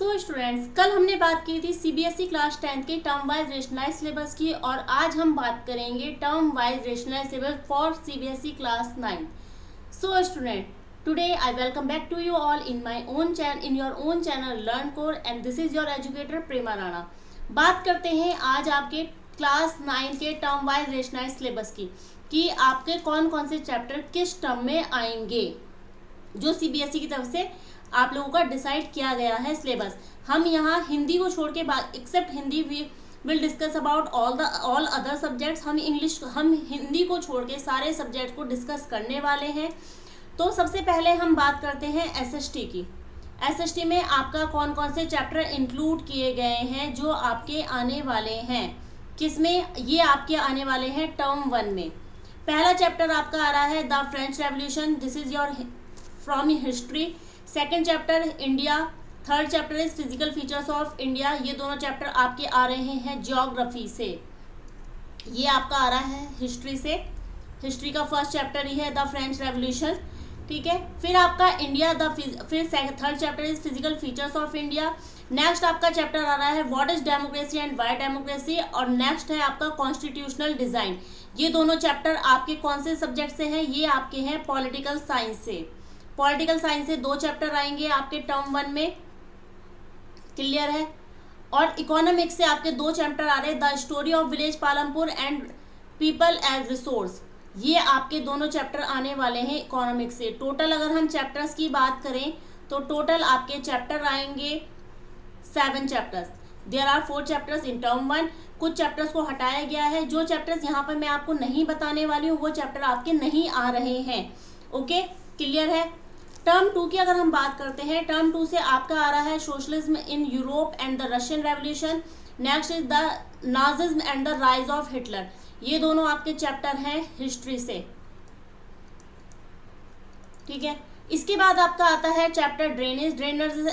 So students, कल हमने बात की थी सीबीएसई क्लास 10 के टर्म वाइज रेशनलाइज सिलेबस की और आज हम बात करेंगे term wise rationalise syllabus for CBSE class 9। So student, today I welcome back to you all in my own channel, in your own channel learn core, and this is your educator Prema Rana. बात करते हैं आज आपके class 9 के term wise rationalise syllabus की कि आपके कौन कौन से चैप्टर किस टर्म में आएंगे जो सीबीएसई की तरफ से आप लोगों का डिसाइड किया गया है सिलेबस। हम यहाँ हिंदी को छोड़ के except Hindi we will discuss about all other subjects. हम हिंदी को छोड़ के सारे सब्जेक्ट को डिस्कस करने वाले हैं। तो सबसे पहले हम बात करते हैं एसएसटी की। एसएसटी में आपका कौन कौन से चैप्टर इंक्लूड किए गए हैं जो आपके आने वाले हैं, किसमें ये आपके आने वाले हैं टर्म 1 में। पहला चैप्टर आपका आ रहा है the French revolution, this is your from history. Second chapter India, third chapter is physical features of India. ये दोनों चैप्टर आपके आ रहे हैं ज्योग्राफी से, ये आपका आ रहा है हिस्ट्री से। हिस्ट्री का फर्स्ट चैप्टर ही है द फ्रेंच रेवोल्यूशन, ठीक है। फिर आपका इंडिया फिर third chapter is physical features of India. Next आपका चैप्टर आ रहा है what is democracy and why democracy, और नेक्स्ट है आपका कॉन्स्टिट्यूशनल डिजाइन। ये दोनों चैप्टर आपके कौन से सब्जेक्ट से हैं? ये आपके हैं पॉलिटिकल साइंस से। पॉलिटिकल साइंस से 2 चैप्टर आएंगे आपके टर्म 1 में, क्लियर है। और इकोनॉमिक्स से आपके 2 चैप्टर आ रहे हैं the story of village Palampur and people as resource. ये आपके दोनों चैप्टर आने वाले हैं इकोनॉमिक्स से। टोटल अगर हम चैप्टर्स की बात करें तो टोटल आपके चैप्टर आएंगे 7 chapters. There are 4 chapters in term 1। कुछ चैप्टर्स को हटाया गया है। जो चैप्टर्स यहाँ पर मैं आपको नहीं बताने वाली हूँ वो चैप्टर आपके नहीं आ रहे हैं, ओके, क्लियर है। टर्म 2 की अगर हम बात करते हैं, टर्म 2 से आपका आ रहा है socialism in Europe and the Russian revolution. Next is the Nazism and the rise of Hitler. ये दोनों आपके चैप्टर हैं हिस्ट्री से, ठीक है। इसके बाद आपका आता है चैप्टर ड्रेनेज।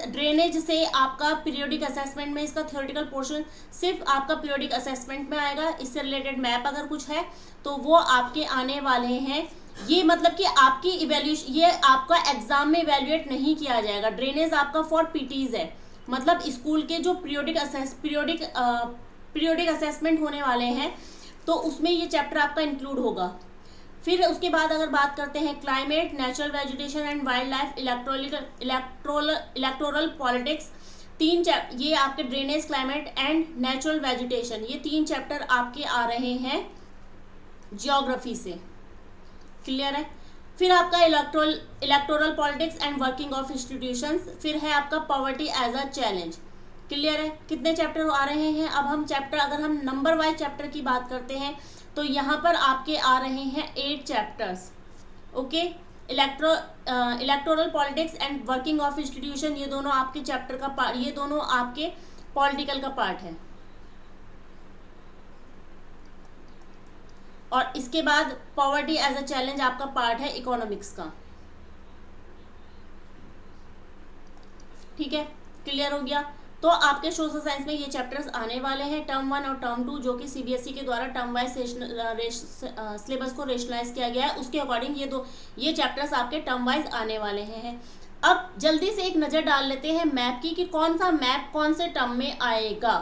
ड्रेनेज से आपका पीरियोडिक असेसमेंट में इसका थ्योरेटिकल पोर्शन सिर्फ आपका पीरियोडिक असेसमेंट में आएगा। इससे रिलेटेड मैप अगर कुछ है तो वो आपके आने वाले हैं। ये मतलब कि आपकी इवेल्यूशन, ये आपका एग्जाम में इवेल्युएट नहीं किया जाएगा। ड्रेनेज आपका फॉर पीटीज है, मतलब स्कूल के जो पीरियोडिक असेसमेंट होने वाले हैं तो उसमें ये चैप्टर आपका इंक्लूड होगा। फिर उसके बाद अगर बात करते हैं climate, natural vegetation and wild life, electoral politics, 3 chapter ये आपके drainage, climate and natural vegetation, ये 3 चैप्टर आपके आ रहे हैं जियोग्राफी से, क्लियर है। फिर आपका electoral politics and working of institutions. फिर है आपका poverty as a challenge, clear है। कितने चैप्टर आ रहे हैं? अब हम चैप्टर, अगर हम नंबर वाइज चैप्टर की बात करते हैं तो यहाँ पर आपके आ रहे हैं 8 chapters, okay. Electoral politics and working of institution, ये दोनों आपके चैप्टर का पार्ट, ये दोनों आपके पॉलिटिकल का पार्ट है। और इसके बाद पॉवर्टी एज अ चैलेंज आपका पार्ट है इकोनॉमिक्स का, ठीक है, क्लियर हो गया। तो आपके सोशल साइंस में ये चैप्टर्स आने वाले हैं टर्म 1 और टर्म 2, जो कि सीबीएसई के द्वारा टर्म वाइज सिलेबस को रेशनलाइज किया गया है। उसके अकॉर्डिंग ये चैप्टर्स आपके टर्म वाइज आने वाले हैं। अब जल्दी से एक नज़र डाल लेते हैं मैप की कि कौन सा मैप कौन से टर्म में आएगा।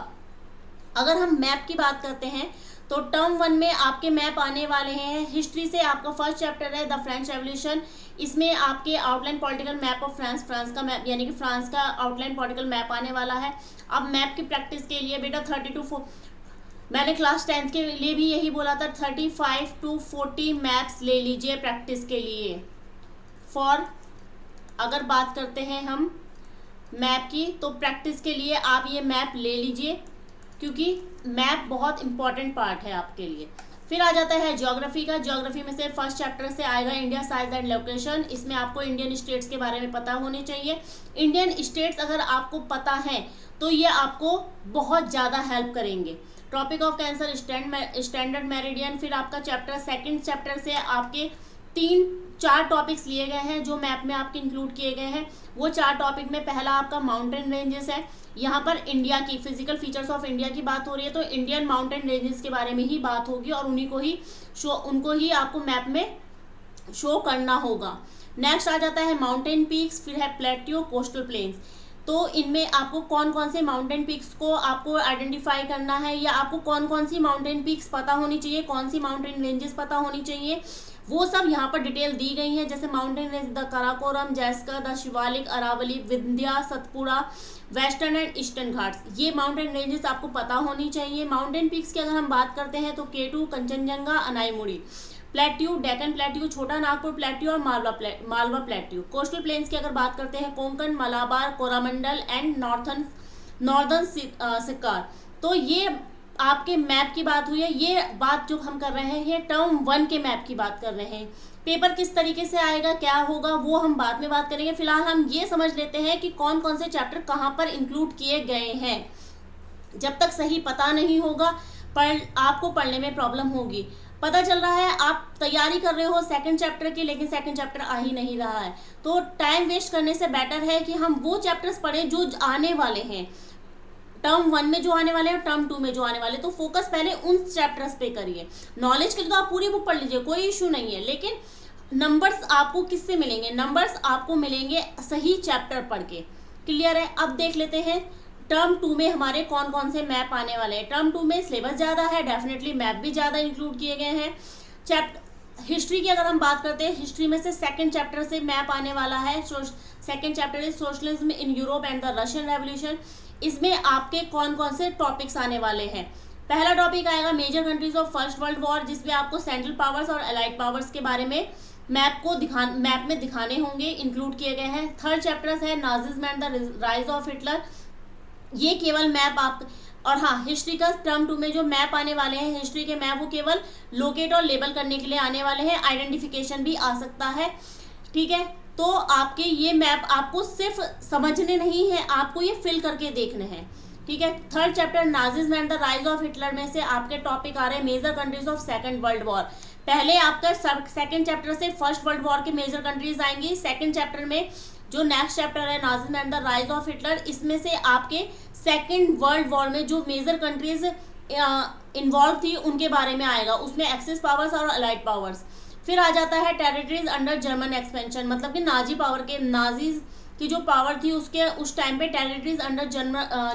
अगर हम मैप की बात करते हैं तो टर्म 1 में आपके मैप आने वाले हैं। हिस्ट्री से आपका फर्स्ट चैप्टर है द फ्रेंच रेवोल्यूशन। इसमें आपके outline political map of France, France का मैप यानी कि फ्रांस का आउटलाइन पॉलिटिकल मैप आने वाला है। अब मैप की प्रैक्टिस के लिए बेटा 32 मैंने क्लास 10 के लिए भी यही बोला था, 35 to 40 मैप्स ले लीजिए प्रैक्टिस के लिए। फॉर अगर बात करते हैं हम मैप की तो प्रैक्टिस के लिए आप ये मैप ले लीजिए, क्योंकि मैप बहुत इंपॉर्टेंट पार्ट है आपके लिए। फिर आ जाता है ज्योग्राफी का। ज्योग्राफी में से फर्स्ट चैप्टर से आएगा इंडिया साइज एंड लोकेशन। इसमें आपको इंडियन स्टेट्स के बारे में पता होने चाहिए। इंडियन स्टेट्स अगर आपको पता है तो ये आपको बहुत ज़्यादा हेल्प करेंगे। Tropic of Cancer, standard meridian. फिर आपका चैप्टर, सेकेंड चैप्टर से आपके 3-4 टॉपिक्स लिए गए हैं जो मैप में आपके इंक्लूड किए गए हैं। वो 4 टॉपिक में पहला आपका माउंटेन रेंजेस है। यहाँ पर इंडिया की फिजिकल फीचर्स ऑफ इंडिया की बात हो रही है तो इंडियन माउंटेन रेंजेस के बारे में ही बात होगी और उनको ही आपको मैप में शो करना होगा। नेक्स्ट आ जाता है माउंटेन पीक्स, फिर है प्लेट्यू, कोस्टल प्लेन्स। तो इनमें आपको कौन कौन से माउंटेन पीक्स को आपको आइडेंटिफाई करना है, या आपको कौन कौन सी माउंटेन पीक्स पता होनी चाहिए, कौन सी माउंटेन रेंजेस पता होनी चाहिए, वो सब यहाँ पर डिटेल दी गई है। जैसे माउंटेन रेंज द कराकोरम, जैस्का, the Shivalik, Aravalli, Vindhya, Satpura, western and eastern Ghats, ये माउंटेन रेंजेस आपको पता होनी चाहिए। माउंटेन पीक्स की अगर हम बात करते हैं तो K2, Kanchenjunga, Anamudi, plateau, Deccan plateau, छोटा नागपुर प्लेट्यू और मालवा प्लेट्यू। कोस्टल प्लेन्स की अगर बात करते हैं कोंकण, मलाबार, कोरामंडल एंड नॉर्दर्न सिक्कार। तो ये आपके मैप की बात हुई है। ये बात जो हम कर रहे हैं ये टर्म 1 के मैप की बात कर रहे हैं। पेपर किस तरीके से आएगा, क्या होगा, वो हम बाद में बात करेंगे। फिलहाल हम ये समझ लेते हैं कि कौन कौन से चैप्टर कहाँ पर इंक्लूड किए गए हैं। जब तक सही पता नहीं होगा आपको पढ़ने में प्रॉब्लम होगी। पता चल रहा है आप तैयारी कर रहे हो सेकंड चैप्टर की, लेकिन सेकंड चैप्टर आ ही नहीं रहा है, तो टाइम वेस्ट करने से बेटर है कि हम वो चैप्टर्स पढ़ें जो आने वाले हैं, टर्म 1 में जो आने वाले हैं, टर्म 2 में जो आने वाले। तो फोकस पहले उन चैप्टर्स पे करिए। नॉलेज के लिए तो आप पूरी बुक पढ़ लीजिए, कोई इशू नहीं है, लेकिन नंबर्स आपको किससे मिलेंगे? नंबर्स आपको मिलेंगे सही चैप्टर पढ़ के। क्लियर है? अब देख लेते हैं टर्म 2 में हमारे कौन कौन से मैप आने वाले हैं। टर्म 2 में सिलेबस ज़्यादा है, डेफिनेटली मैप भी ज़्यादा इंक्लूड किए गए हैं। हिस्ट्री की अगर हम बात करते हैं, हिस्ट्री में से सेकंड चैप्टर से मैप आने वाला है। Second chapter is socialism in Europe and the Russian revolution. इसमें आपके कौन कौन से टॉपिक्स आने वाले हैं? पहला टॉपिक आएगा major countries of First World War, जिसमें आपको सेंट्रल पावर्स और अलाइड पावर्स के बारे में मैप में दिखाने होंगे, इंक्लूड किए गए हैं। थर्ड चैप्टर है Nazism and the rise of Hitler. ये केवल मैप आप, और हाँ, हिस्ट्री का टर्म 2 में जो मैप आने वाले हैं, हिस्ट्री के मैप, वो केवल लोकेट और लेबल करने के लिए आने वाले हैं। आइडेंटिफिकेशन भी आ सकता है, ठीक है। तो आपके ये मैप आपको सिर्फ समझने नहीं है, आपको ये फिल करके देखने हैं, ठीक है। Third chapter Nazism and the rise of Hitler में से आपके टॉपिक आ रहे हैं major countries of Second World War. पहले आपका सेकंड चैप्टर से फर्स्ट वर्ल्ड वॉर के मेजर कंट्रीज आएंगी। सेकंड चैप्टर में जो नेक्स्ट चैप्टर है Nazism and the rise of Hitler, इसमें से आपके सेकंड वर्ल्ड वॉर में जो मेजर कंट्रीज इन्वॉल्व थी उनके बारे में आएगा। उसमें एक्सिस पावर्स और अलाइड पावर्स। फिर आ जाता है टेरिटरीज अंडर जर्मन एक्सपेंशन, मतलब कि नाजीज की जो पावर थी उसके उस टाइम पे टेरिटरीज अंडर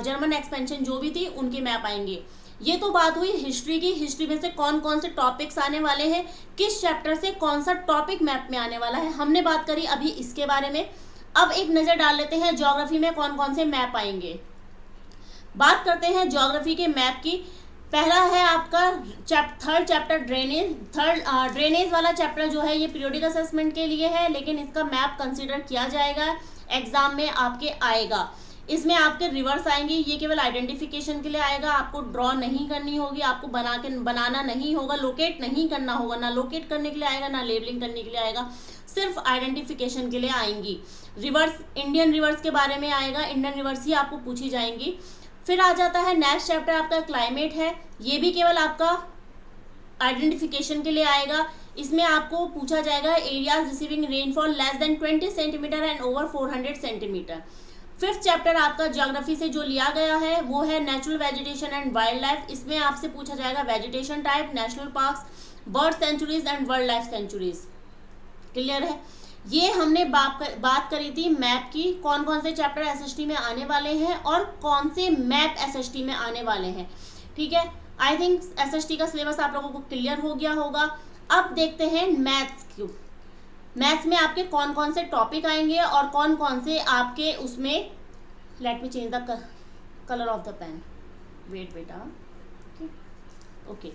जर्मन एक्सपेंशन जो भी थी उनके मैप आएंगे। ये तो बात हुई हिस्ट्री की। हिस्ट्री में से कौन कौन से टॉपिक्स आने वाले हैं, किस चैप्टर से कौन सा टॉपिक मैप में आने वाला है, हमने बात करी अभी इसके बारे में। अब एक नज़र डाल लेते हैं ज्योग्राफी में कौन कौन से मैप आएंगे। बात करते हैं ज्योग्राफी के मैप की। पहला है आपका थर्ड चैप्टर ड्रेनेज। ड्रेनेज वाला चैप्टर जो है ये पीरियोडिक असेसमेंट के लिए है, लेकिन इसका मैप कंसीडर किया जाएगा, एग्जाम में आपके आएगा। इसमें आपके रिवर्स आएंगे, ये केवल आइडेंटिफिकेशन के लिए आएगा, आपको ड्रॉ नहीं करनी होगी, आपको बनाना नहीं होगा, लोकेट नहीं करना होगा, ना लोकेट करने के लिए आएगा ना लेबलिंग करने के लिए आएगा, सिर्फ आइडेंटिफिकेशन के लिए आएंगी। रिवर्स, इंडियन रिवर्स के बारे में आएगा, इंडियन रिवर्स ही आपको पूछी जाएंगी। फिर आ जाता है नेक्स्ट चैप्टर आपका क्लाइमेट है, ये भी केवल आपका आइडेंटिफिकेशन के लिए आएगा। इसमें आपको पूछा जाएगा areas receiving rainfall less than 20 centimetre and over 400 centimetre. Fifth chapter आपका ज्योग्राफी से जो लिया गया है वो है natural vegetation and wild life. इसमें आपसे पूछा जाएगा vegetation type, national parks, bird sanctuaries and wild life sanctuaries. Clear है? ये हमने बात करी थी मैप की, कौन कौन से चैप्टर एसएसटी में आने वाले हैं और कौन से मैप एसएसटी में आने वाले हैं, ठीक है। आई थिंक एसएसटी का सिलेबस आप लोगों को क्लियर हो गया होगा। अब देखते हैं मैथ्स की। मैथ्स में आपके कौन कौन से टॉपिक आएंगे और कौन कौन से आपके उसमें, let me change the colour of the pen, wait बेटा, ओके।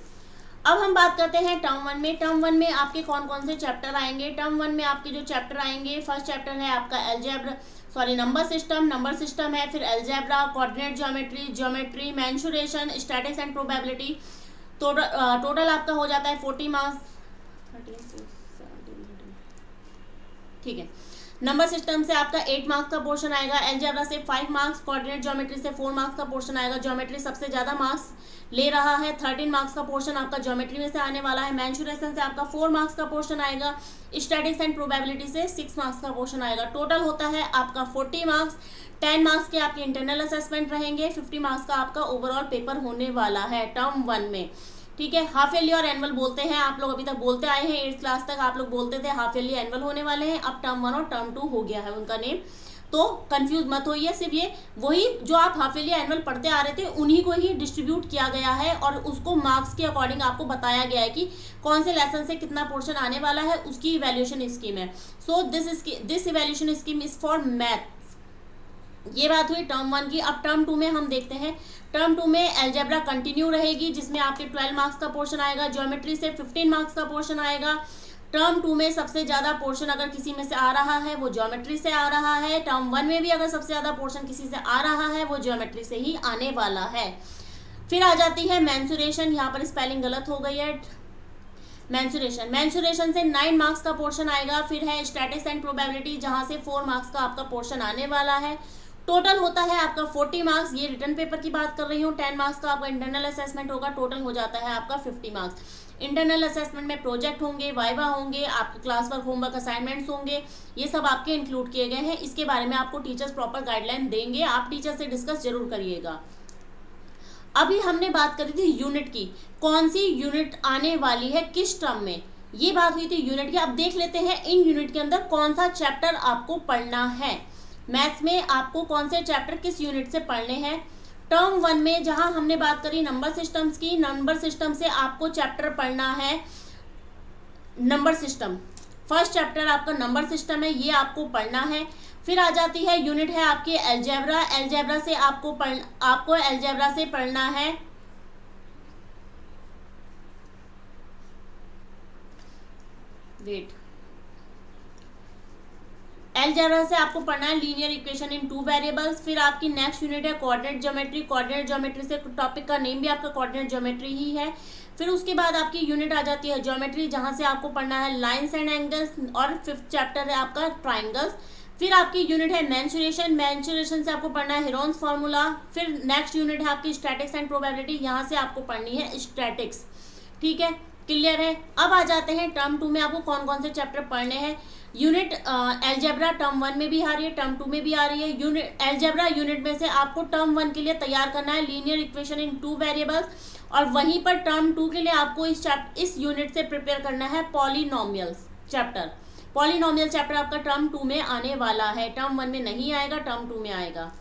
अब हम बात करते हैं टर्म 1 में। टर्म 1 में आपके कौन कौन से चैप्टर आएंगे। टर्म 1 में आपके जो चैप्टर आएंगे, फर्स्ट चैप्टर है आपका नंबर सिस्टम है, फिर algebra, coordinate geometry, mensuration, statics and probability. Total आपका हो जाता है 40 मार्क्स, ठीक है। नंबर सिस्टम से आपका 8 मार्क्स का पोर्शन आएगा, अलजेब्रा से 5 मार्क्स, कोऑर्डिनेट ज्योमेट्री से 4 मार्क्स का पोर्शन आएगा। ज्योमेट्री सबसे ज़्यादा मार्क्स ले रहा है, 13 मार्क्स का पोर्शन आपका ज्योमेट्री में से आने वाला है। मेंसुरेशन से आपका 4 मार्क्स का पोर्शन आएगा, स्टैटिक्स एंड प्रोबेबिलिटी से 6 मार्क्स का पोर्शन आएगा। टोटल होता है आपका 40 मार्क्स। 10 मार्क्स के आपके इंटरनल असेसमेंट रहेंगे, 50 मार्क्स का आपका ओवरऑल पेपर होने वाला है टर्म 1 में, ठीक है। हाफ ईयरली और एनुअल बोलते हैं, आप लोग अभी तक बोलते आए हैं, 8th क्लास तक आप लोग बोलते थे हाफ ईयरली एनुअल होने वाले हैं। अब टर्म 1 और टर्म 2 हो गया है उनका नेम। तो कंफ्यूज मत होइए, सिर्फ ये वही जो आप हाफ ईयरली एनुअल पढ़ते आ रहे थे उन्हीं को ही डिस्ट्रीब्यूट किया गया है और उसको मार्क्स के अकॉर्डिंग आपको बताया गया है कि कौन से लेसन से कितना पोर्शन आने वाला है, उसकी इवैल्यूएशन स्कीम है। So this evaluation scheme is for math. ये बात हुई टर्म 1 की। अब टर्म 2 में हम देखते हैं। टर्म 2 में अलजेब्रा कंटिन्यू रहेगी, जिसमें आपके 12 मार्क्स का पोर्शन आएगा। ज्योमेट्री से 15 मार्क्स का पोर्शन आएगा। टर्म 2 में सबसे ज़्यादा पोर्शन अगर किसी में से आ रहा है वो ज्योमेट्री से आ रहा है। टर्म 1 में भी अगर सबसे ज़्यादा पोर्शन किसी से आ रहा है वो ज्योमेट्री से ही आने वाला है। फिर आ जाती है मेंसुरेशन। यहाँ पर स्पेलिंग गलत हो गई है। मेंसुरेशन से 9 मार्क्स का पोर्शन आएगा। फिर है स्टैटिस्टिक्स एंड प्रोबेबिलिटी, जहाँ से 4 मार्क्स का आपका पोर्शन आने वाला है। टोटल होता है आपका 40 मार्क्स। ये रिटर्न पेपर की बात कर रही हूँ। 10 मार्क्स का आपका इंटरनल असेसमेंट होगा। टोटल हो जाता है आपका 50 मार्क्स। इंटरनल असेसमेंट में प्रोजेक्ट होंगे, वाइवा होंगे, आपके क्लास वर्क, होमवर्क, असाइनमेंट्स होंगे, ये सब आपके इंक्लूड किए गए हैं। इसके बारे में आपको टीचर्स प्रॉपर गाइडलाइन देंगे, आप टीचर से डिस्कस जरूर करिएगा। अभी हमने बात करी थी यूनिट की, कौन सी यूनिट आने वाली है किस टर्म में, ये बात हुई थी यूनिट की। अब देख लेते हैं इन यूनिट के अंदर कौन सा चैप्टर आपको पढ़ना है। मैथ्स में आपको कौन से चैप्टर किस यूनिट से पढ़ने हैं। टर्म 1 में जहां हमने बात करी नंबर सिस्टम्स की, नंबर सिस्टम से आपको चैप्टर पढ़ना है नंबर सिस्टम। फर्स्ट चैप्टर आपका नंबर सिस्टम है, ये आपको पढ़ना है। फिर आ जाती है यूनिट है आपकी अलजेब्रा। अलजेब्रा से आपको अलजेब्रा से पढ़ना है अलजेब्रा से आपको पढ़ना है लीनियर इक्वेशन इन 2 वेरिएबल्स। फिर आपकी नेक्स्ट यूनिट है कोऑर्डिनेट ज्योमेट्री। कोऑर्डिनेट ज्योमेट्री से टॉपिक का नेम भी आपका कोऑर्डिनेट ज्योमेट्री ही है। फिर उसके बाद आपकी यूनिट आ जाती है ज्योमेट्री, जहां से आपको पढ़ना है लाइंस एंड एंगल्स, और 5th चैप्टर है आपका ट्राइंगल्स। फिर आपकी यूनिट है मेंसुरेशन। मेंसुरेशन से आपको पढ़ना है हेरोन्स फार्मूला। फिर नेक्स्ट यूनिट है आपकी स्टैटिक्स एंड प्रोबेबिलिटी, यहाँ से आपको पढ़नी है स्टैटिक्स। ठीक है, क्लियर है। अब आ जाते हैं टर्म 2 में आपको कौन कौन से चैप्टर पढ़ने हैं। यूनिट अलजेब्रा टर्म 1 में भी आ रही है, टर्म 2 में भी आ रही है। यूनिट अलजेब्रा यूनिट में से आपको टर्म 1 के लिए तैयार करना है लीनियर इक्वेशन इन 2 वेरिएबल्स, और वहीं पर टर्म 2 के लिए आपको इस यूनिट से प्रिपेयर करना है पॉलिनोमियल्स चैप्टर। पॉलिनोमियल चैप्टर आपका टर्म 2 में आने वाला है, टर्म 1 में नहीं आएगा, टर्म 2 में आएगा।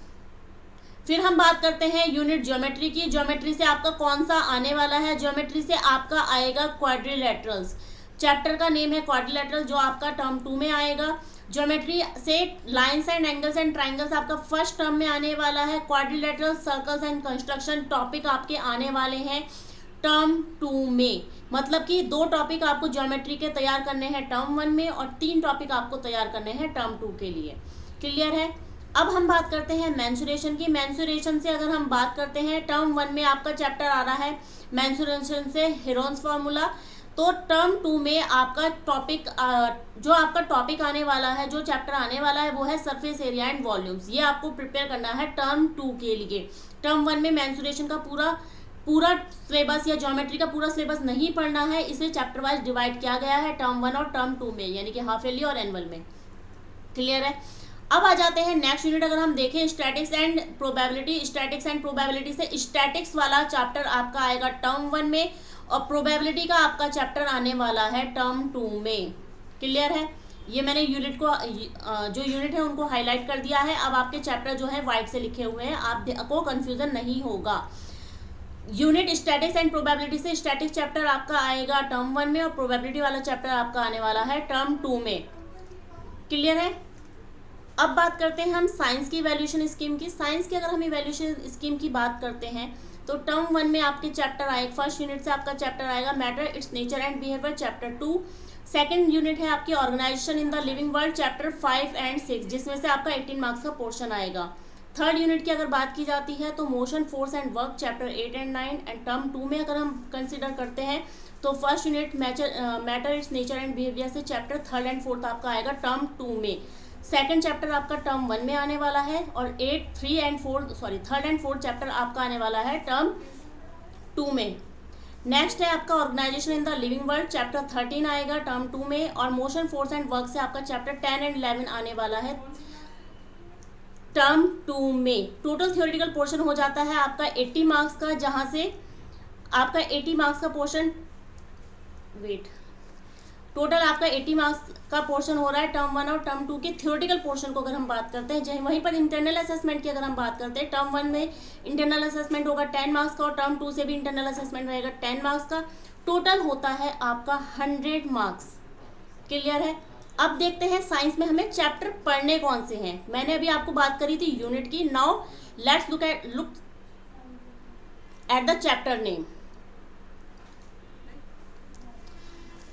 फिर हम बात करते हैं यूनिट ज्योमेट्री की। ज्योमेट्री से आपका कौन सा आने वाला है। ज्योमेट्री से आपका आएगा क्वाड्रिलेटरल्स। चैप्टर का नेम है क्वाड्रिलेटरल, जो आपका टर्म 2 में आएगा। ज्योमेट्री से lines and angles and triangles आपका फर्स्ट टर्म में आने वाला है। Quadrilateral, circles and construction topic आपके आने वाले हैं टर्म 2 में। मतलब कि 2 टॉपिक आपको ज्योमेट्री के तैयार करने हैं टर्म 1 में, और 3 टॉपिक आपको तैयार करने हैं टर्म 2 के लिए। क्लियर है। अब हम बात करते हैं मेंसुरेशन की। मेंसुरेशन से अगर हम बात करते हैं, टर्म 1 में आपका चैप्टर आ रहा है मेंसुरेशन से हेरोन्स फार्मूला। तो टर्म 2 में आपका टॉपिक जो आपका टॉपिक आने वाला है, जो चैप्टर आने वाला है, वो है सरफेस एरिया एंड वॉल्यूम्स। ये आपको प्रिपेयर करना है टर्म 2 के लिए। टर्म 1 में मेंसुरेशन का पूरा सिलेबस या ज्योमेट्री का पूरा सिलेबस नहीं पढ़ना है, इसे चैप्टर वाइज डिवाइड किया गया है टर्म 1 और टर्म 2 में, यानी कि हाफ ईयरली और एनुअल में। क्लियर है। अब आ जाते हैं नेक्स्ट यूनिट। अगर हम देखें statics and probability, statics and probability से स्टैटिक्स वाला चैप्टर आपका आएगा टर्म 1 में, और प्रोबेबिलिटी का आपका चैप्टर आने वाला है टर्म 2 में। क्लियर है। ये मैंने यूनिट को जो यूनिट है उनको हाईलाइट कर दिया है। अब आपके चैप्टर जो है व्हाइट से लिखे हुए हैं, आपको कंफ्यूजन नहीं होगा। यूनिट स्टैटिक्स एंड प्रोबेबिलिटी से स्टैटिक्स चैप्टर आपका आएगा टर्म 1 में, और प्रोबेबिलिटी वाला चैप्टर आपका आने वाला है टर्म 2 में। क्लियर है। अब बात करते हैं हम साइंस की इवैल्यूएशन स्कीम की। साइंस की अगर हम इवैल्यूएशन स्कीम की बात करते हैं, तो टर्म 1 में आपके चैप्टर आए, फर्स्ट यूनिट से आपका चैप्टर आएगा matter, its nature and behaviour, chapter 2। Second unit है आपकी organisation in the living world, chapter 5 and 6, जिसमें से आपका 18 मार्क्स का पोर्शन आएगा। थर्ड यूनिट की अगर बात की जाती है तो motion, force and work, chapter 8 and 9। And term 2 में अगर हम कंसिडर करते हैं तो first unit matter, its nature and behaviour से चैप्टर 3rd एंड 4th आपका आएगा टर्म 2 में। सेकंड चैप्टर आपका टर्म 1 में आने वाला है, और 3rd एंड 4th चैप्टर आपका आने वाला है टर्म 2 में। नेक्स्ट है आपका organisation in the living world, chapter 13 आएगा टर्म 2 में, और मोशन, फोर्स एंड वर्क से आपका चैप्टर 10 एंड 11 आने वाला है टर्म 2 में। टोटल थ्योरेटिकल पोर्शन हो जाता है आपका 80 मार्क्स का, जहां से आपका 80 मार्क्स का पोर्शन टोटल आपका 80 मार्क्स का पोर्शन हो रहा है टर्म 1 और टर्म 2 के थ्योरेटिकल पोर्शन को अगर हम बात करते हैं। वहीं पर इंटरनल असेसमेंट की अगर हम बात करते हैं, टर्म 1 में इंटरनल असेसमेंट होगा 10 मार्क्स का और टर्म 2 से भी इंटरनल असेसमेंट रहेगा 10 मार्क्स का। टोटल होता है आपका 100 मार्क्स। क्लियर है। अब देखते हैं साइंस में हमें चैप्टर पढ़ने कौन से हैं। मैंने अभी आपको बात करी थी यूनिट की। Now let's look at the chapter name.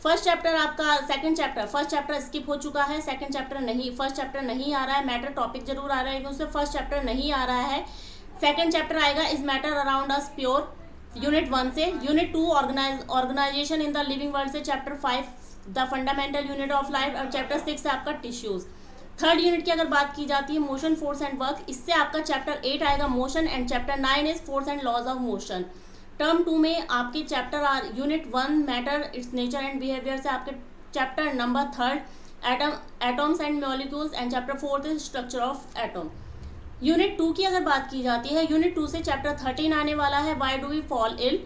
First chapter आपका, second chapter, first chapter skip हो चुका है, सेकंड चैप्टर नहीं, फर्स्ट चैप्टर नहीं आ रहा है, मैटर टॉपिक जरूर आ रहा है, उससे फर्स्ट चैप्टर नहीं आ रहा है। सेकंड चैप्टर आएगा is matter around us pure, unit 1 से। Unit 2 organisation in the living world से chapter 5 the fundamental unit of life, और चैप्टर 6 से आपका टिश्यूज। थर्ड यूनिट की अगर बात की जाती है मोशन फोर्स एंड वर्क, इससे आपका चैप्टर 8 आएगा motion, and chapter 9 is force and laws of motion. Term 2 में आपके chapter unit 1 matter its nature and behaviour से आपके chapter number 3 atoms and molecules, and chapter 4 is structure of atom. Unit 2 की अगर बात की जाती है, यूनिट 2 से चैप्टर 13 आने वाला है why do we fall ill,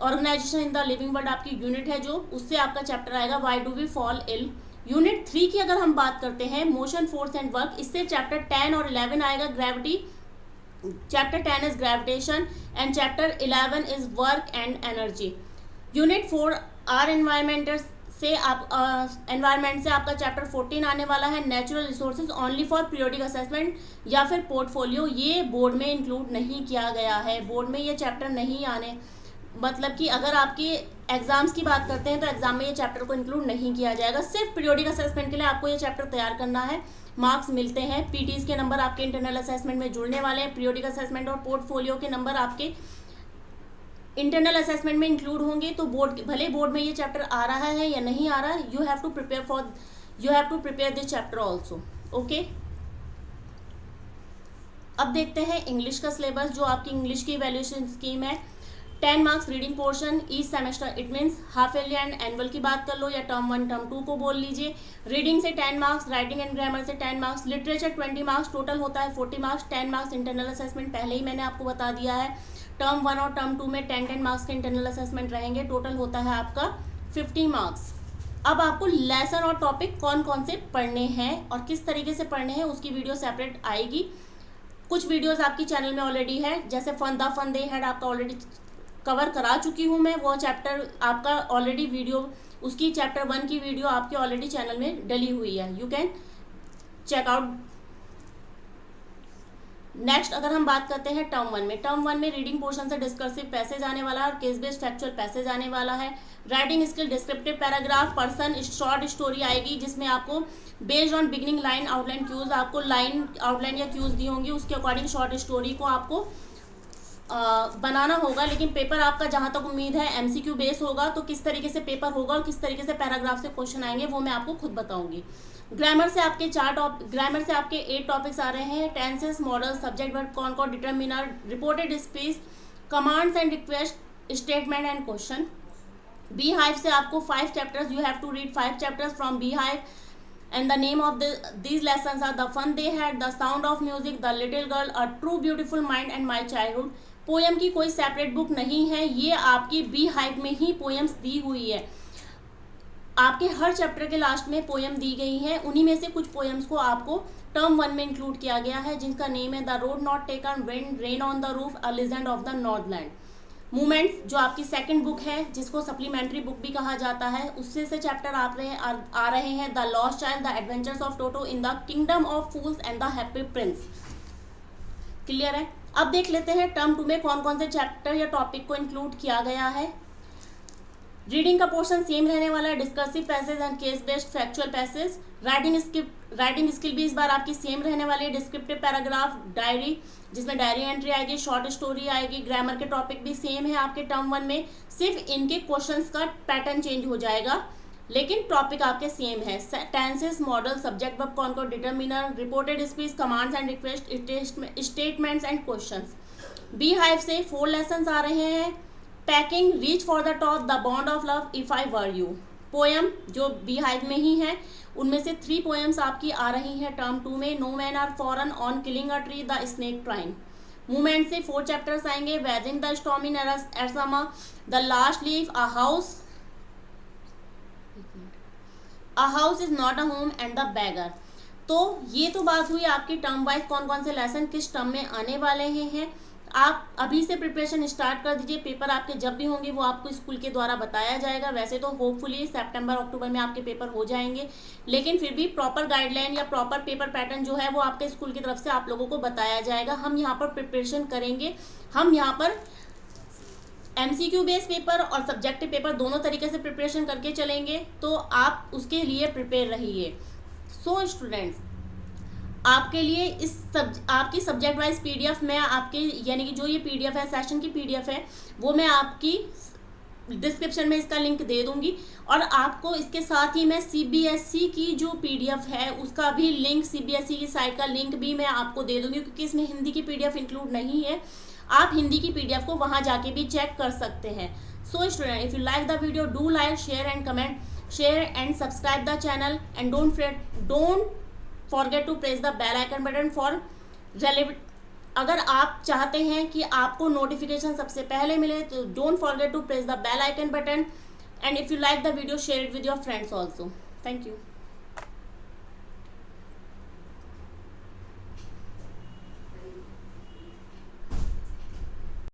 organisation in the living world आपकी यूनिट है जो, उससे आपका चैप्टर आएगा why do we fall ill. Unit 3 की अगर हम बात करते हैं मोशन फोर्स एंड वर्क, इससे चैप्टर 10 और 11 आएगा gravity, chapter 10 is gravitation and chapter 11 is work and energy. Unit 4 our environment से आप एनवायरमेंट से आपका चैप्टर 14 आने वाला है natural resources only for periodic assessment या फिर पोर्टफोलियो। ये बोर्ड में इंक्लूड नहीं किया गया है, बोर्ड में ये चैप्टर नहीं आने, मतलब कि अगर आपके एग्जाम्स की बात करते हैं तो एग्जाम में ये चैप्टर को इंक्लूड नहीं किया जाएगा। सिर्फ पीरियोडिक असेसमेंट के लिए आपको ये चैप्टर तैयार करना है, मार्क्स मिलते हैं। पीटीज के नंबर आपके इंटरनल असेसमेंट में जुड़ने वाले हैं, पीरियोडिक असेसमेंट और पोर्टफोलियो के नंबर आपके इंटरनल असेसमेंट में इंक्लूड होंगे। तो बोर्ड, भले बोर्ड में ये चैप्टर आ रहा है या नहीं आ रहा, you have to prepare this chapter also. Okay, अब देखते हैं इंग्लिश का सिलेबस, जो आपकी इंग्लिश की इवैल्यूएशन स्कीम है। 10 marks reading portion each semester, it means half yearly and annual की बात कर लो या टर्म 1 टर्म 2 को बोल लीजिए। रीडिंग से 10 मार्क्स, राइटिंग एंड ग्रामर से 10 मार्क्स, लिटरेचर 20 मार्क्स, टोटल होता है 40 मार्क्स। 10 मार्क्स इंटरनल असेसमेंट पहले ही मैंने आपको बता दिया है। टर्म 1 और टर्म 2 में 10-10 मार्क्स के इंटरनल असेसमेंट रहेंगे, टोटल होता है आपका 50 मार्क्स। अब आपको लेसन और टॉपिक कौन कौन से पढ़ने हैं और किस तरीके से पढ़ने हैं उसकी वीडियो सेपरेट आएगी। कुछ वीडियोस आपकी चैनल में ऑलरेडी है, जैसे फन दे हैड आपका ऑलरेडी कवर करा चुकी हूँ मैं, वो चैप्टर आपका ऑलरेडी वीडियो, उसकी चैप्टर 1 की वीडियो आपके ऑलरेडी चैनल में डली हुई है, you can check out. Next अगर हम बात करते हैं टर्म 1 में रीडिंग पोर्शन से डिस्कर्सिव पैसेज आने वाला है और केस बेस्ड फैक्चुअल पैसेज आने वाला है। Writing skill descriptive paragraph, person short story आएगी जिसमें आपको based on beginning line outline cues, आपको लाइन आउटलाइन या क्यूज दी होंगी, उसके अकॉर्डिंग शॉर्ट स्टोरी को आपको बनाना होगा। लेकिन पेपर आपका जहां तक उम्मीद है एमसीक्यू बेस होगा, तो किस तरीके से पेपर होगा और किस तरीके से पैराग्राफ से क्वेश्चन आएंगे वो मैं आपको खुद बताऊंगी। ग्रामर से आपके 8 टॉपिक्स आ रहे हैं, tenses, modal, subject verb, con, determiner, reported speech, commands and request, statement and question. Beehive से आपको 5 chapters, you have to read 5 chapters from Beehive and the name of these lessons are The Fun They Had, The Sound of Music, The Little Girl, A True Beautiful Mind and My Childhood। Poem की कोई separate book नहीं है, ये आपकी bee hive में ही poems दी हुई है। आपके हर चैप्टर के लास्ट में पोएम दी गई है, उन्हीं में से कुछ पोएम्स को आपको टर्म 1 में इंक्लूड किया गया है, जिनका नेम है the road not taken, when rain on the roof, a legend of the Northland. Movements जो आपकी सेकंड बुक है, जिसको सप्लीमेंट्री बुक भी कहा जाता है, उससे से चैप्टर आ रहे हैं the lost child, the adventures of Toto in the kingdom of fools and the happy Prince. Clear है। अब देख लेते हैं टर्म 2 में कौन कौन से चैप्टर या टॉपिक को इंक्लूड किया गया है। रीडिंग का पोर्शन सेम रहने वाला है, discursive passage and case based factual passage. Writing skill भी इस बार आपकी सेम रहने वाली है, डिस्क्रिप्टिव पैराग्राफ, डायरी जिसमें डायरी एंट्री आएगी, शॉर्ट स्टोरी आएगी। ग्रामर के टॉपिक भी सेम है आपके टर्म 1 में, सिर्फ इनके क्वेश्चंस का पैटर्न चेंज हो जाएगा, लेकिन टॉपिक आपके सेम है। Tenses, modal, subject verb, con, determiner, reported speech, commands and request, statements and questions. Beehive से 4 लेसन्स आ रहे हैं। Packing, reach for the top, the bond of love, if I were you. Poem जो Beehive में ही है, उनमें से 3 पोएम्स आपकी आ रही हैं टर्म 2 में। No men are foreign, on killing a tree, the snake trying. Movement से 4 चैप्टर्स आएंगे, weathering the storm in Ersama, the last leaf, a house, a house is not a home and the beggar. तो ये तो बात हुई आपकी term wise कौन कौन से लेसन किस टर्म में आने वाले हैं। आप अभी से प्रिपरेशन स्टार्ट कर दीजिए, पेपर आपके जब भी होंगे वो आपको स्कूल के द्वारा बताया जाएगा। वैसे तो होपफुली सितंबर अक्टूबर में आपके पेपर हो जाएंगे, लेकिन फिर भी प्रॉपर गाइडलाइन या प्रॉपर पेपर पैटर्न जो है वो आपके स्कूल की तरफ से आप लोगों को बताया जाएगा। हम यहाँ पर प्रिपरेशन करेंगे, हम यहाँ पर MCQ बेस्ड पेपर और सब्जेक्टिव पेपर दोनों तरीके से प्रिपरेशन करके चलेंगे, तो आप उसके लिए प्रिपेयर रहिए। सो स्टूडेंट्स, आपके लिए आपकी सब्जेक्ट वाइज PDF मैं आपके यानी कि जो ये PDF है, सेशन की PDF है, वो मैं आपकी डिस्क्रिप्शन में इसका लिंक दे दूंगी। और आपको इसके साथ ही मैं CBSE की जो PDF है उसका भी लिंक, CBSE की साइट का लिंक भी मैं आपको दे दूंगी, क्योंकि इसमें हिंदी की PDF इंक्लूड नहीं है। आप हिंदी की PDF को वहाँ जाके भी चेक कर सकते हैं। So student, if you like the video, do like, share and comment, share and subscribe the channel and don't forget to press the bell icon button for relevant. अगर आप चाहते हैं कि आपको नोटिफिकेशन सबसे पहले मिले तो don't forget to press the bell icon button, and if you like the video, share it with your friends also. Thank you.